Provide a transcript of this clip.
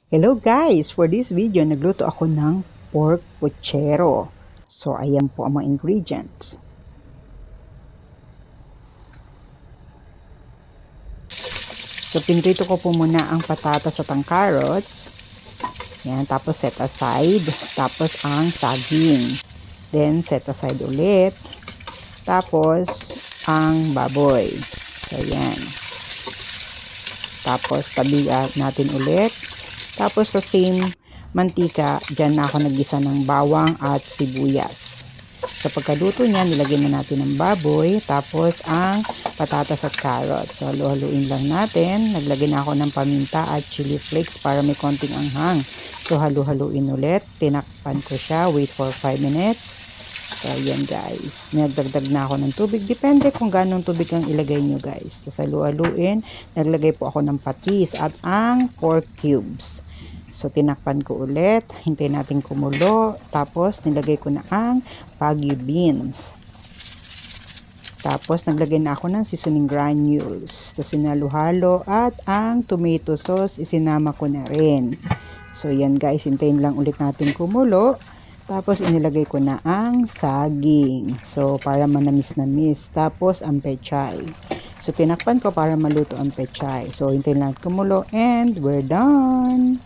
Hello guys! For this video, nagluto ako ng pork puchero. So, ayan po ang mga ingredients. So, pinrito ko po muna ang patatas at ang carrots. Yan, tapos set aside. Tapos ang saging. Then, set aside ulit. Tapos, ang baboy. So, yan. Tapos, tabi natin ulit. Tapos sa same mantika, dyan na ako naggisa ng bawang at sibuyas. Sa pagkaluto niya, nilagyan na natin ng baboy, tapos ang patatas at carrots. So halu-haluin lang natin. Naglagay na ako ng paminta at chili flakes para may konting anghang. So halu-haluin ulit. Tinakpan ko siya. Wait for 5 minutes. So yan guys. Nagdagdag na ako ng tubig. Depende kung ganong tubig ang ilagay nyo guys. Tapos halu-haluin. Naglagay po ako ng patis at ang pork cubes. So, tinakpan ko ulit. Hintayin natin kumulo. Tapos, nilagay ko na ang Baguio beans. Tapos, naglagay na ako ng seasoning granules. Tapos, sinalo-halo. At ang tomato sauce, isinama ko na rin. So, yan guys. Hintayin lang ulit natin kumulo. Tapos, inilagay ko na ang saging. So, para manamis-namis. Tapos, ang pechay. So, tinakpan ko para maluto ang pechay. So, hintayin lang kumulo. And, we're done!